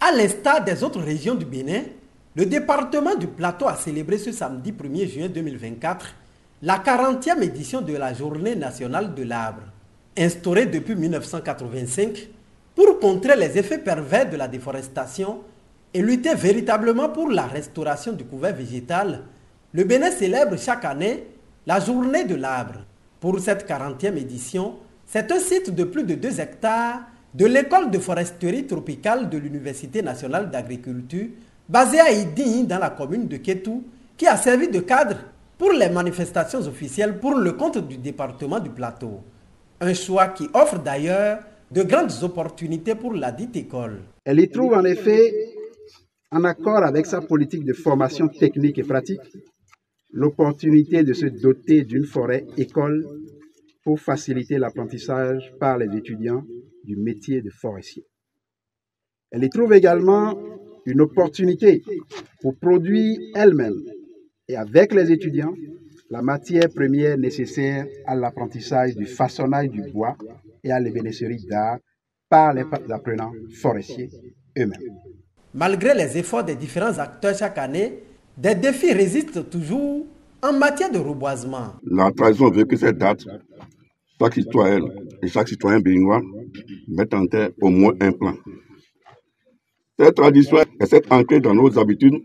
À l'instar des autres régions du Bénin, le département du Plateau a célébré ce samedi 1er juin 2024 la 40e édition de la Journée nationale de l'arbre. Instaurée depuis 1985 pour contrer les effets pervers de la déforestation et lutter véritablement pour la restauration du couvert végétal, le Bénin célèbre chaque année la Journée de l'arbre. Pour cette 40e édition, c'est un site de plus de 2 hectares de l'école de foresterie tropicale de l'Université nationale d'agriculture, basée à Idin dans la commune de Kétou, qui a servi de cadre pour les manifestations officielles pour le compte du département du Plateau. Un choix qui offre d'ailleurs de grandes opportunités pour la dite école. Elle y trouve en effet, en accord avec sa politique de formation technique et pratique, l'opportunité de se doter d'une forêt école pour faciliter l'apprentissage par les étudiants du métier de forestier. Elle y trouve également une opportunité pour produire elle-même et avec les étudiants la matière première nécessaire à l'apprentissage du façonnage du bois et à l'ébénisterie d'art par les apprenants forestiers eux-mêmes. Malgré les efforts des différents acteurs chaque année, des défis résistent toujours en matière de reboisement. La tradition veut que cette date, chaque citoyen et chaque citoyen béninois mette en terre au moins un plan. Cette tradition est ancrée dans nos habitudes,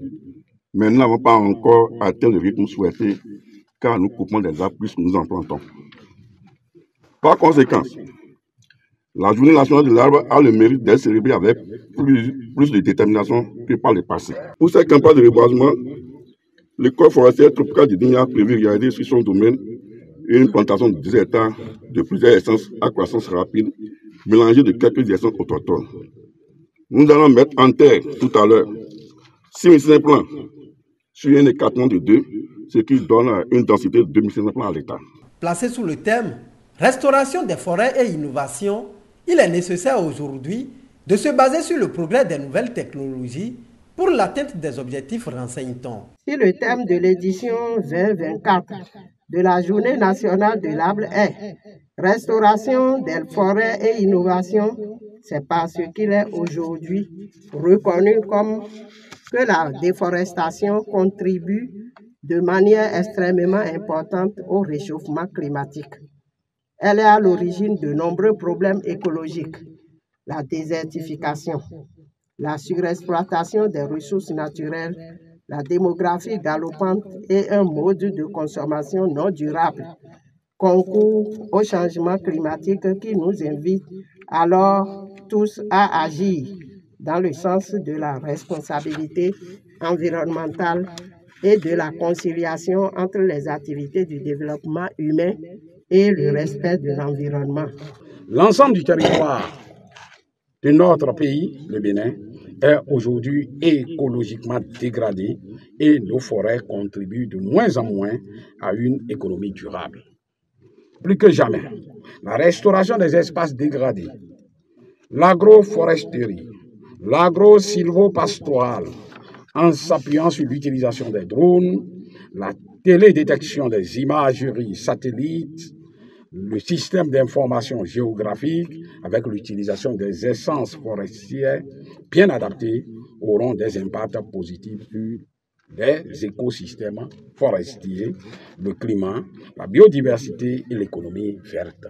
mais nous n'avons pas encore atteint le rythme souhaité car nous coupons des arbres plus que nous en plantons. Par conséquent, la Journée nationale de l'arbre a le mérite d'être célébrée avec plus de détermination que par le passé. Pour cette campagne de reboisement, l'école forestière tropicale de Digna a prévu réaliser sur son domaine une plantation de 10 hectares de plusieurs essences à croissance rapide, mélangées de quelques essences autochtones. Nous allons mettre en terre tout à l'heure 6500 plants sur un écartement de 2, ce qui donne une densité de 2500 plants à l'hectare. Placé sous le thème « Restauration des forêts et innovation », il est nécessaire aujourd'hui de se baser sur le progrès des nouvelles technologies pour l'atteinte des objectifs, renseigne-t-on. Si le thème de l'édition 2024 de la Journée nationale de l'arbre est « Restauration des forêts et innovation », c'est parce qu'il est aujourd'hui reconnu comme que la déforestation contribue de manière extrêmement importante au réchauffement climatique. Elle est à l'origine de nombreux problèmes écologiques, la désertification, la surexploitation des ressources naturelles, la démographie galopante et un mode de consommation non durable concourent au changement climatique qui nous invite alors tous à agir dans le sens de la responsabilité environnementale et de la conciliation entre les activités du développement humain et le respect de l'environnement. L'ensemble du territoire de notre pays, le Bénin, est aujourd'hui écologiquement dégradé et nos forêts contribuent de moins en moins à une économie durable. Plus que jamais, la restauration des espaces dégradés, l'agroforesterie, l'agro-sylvo-pastoral, en s'appuyant sur l'utilisation des drones, la télédétection des imageries satellites, le système d'information géographique avec l'utilisation des essences forestières bien adaptées auront des impacts positifs sur les écosystèmes forestiers, le climat, la biodiversité et l'économie verte.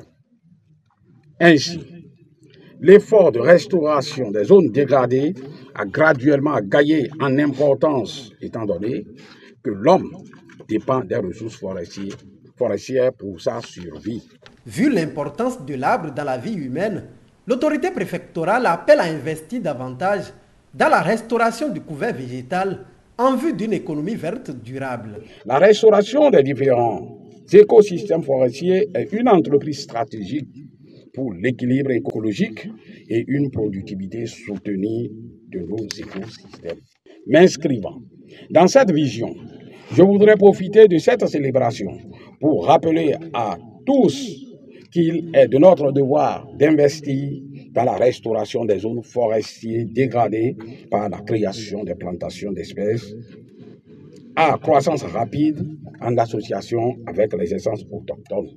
Ainsi, l'effort de restauration des zones dégradées a graduellement gagné en importance étant donné que l'homme dépend des ressources forestières pour sa survie. Vu l'importance de l'arbre dans la vie humaine, l'autorité préfectorale appelle à investir davantage dans la restauration du couvert végétal en vue d'une économie verte durable. La restauration des différents écosystèmes forestiers est une entreprise stratégique pour l'équilibre écologique et une productivité soutenue de nos écosystèmes. M'inscrivant dans cette vision, je voudrais profiter de cette célébration pour rappeler à tous qu'il est de notre devoir d'investir dans la restauration des zones forestières dégradées par la création des plantations d'espèces à croissance rapide en association avec les essences autochtones.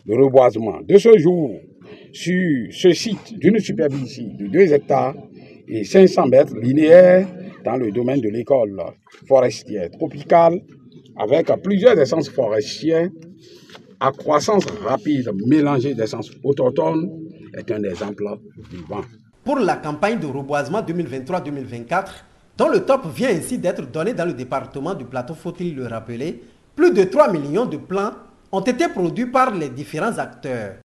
Le reboisement de ce jour sur ce site d'une superficie de 2 hectares et 500 mètres linéaires dans le domaine de l'école forestière tropicale, avec plusieurs essences forestières à croissance rapide mélangée d'essences autochtones, est un exemple vivant. Pour la campagne de reboisement 2023-2024, dont le top vient ainsi d'être donné dans le département du Plateau, faut-il le rappeler, plus de 3 millions de plants ont été produits par les différents acteurs.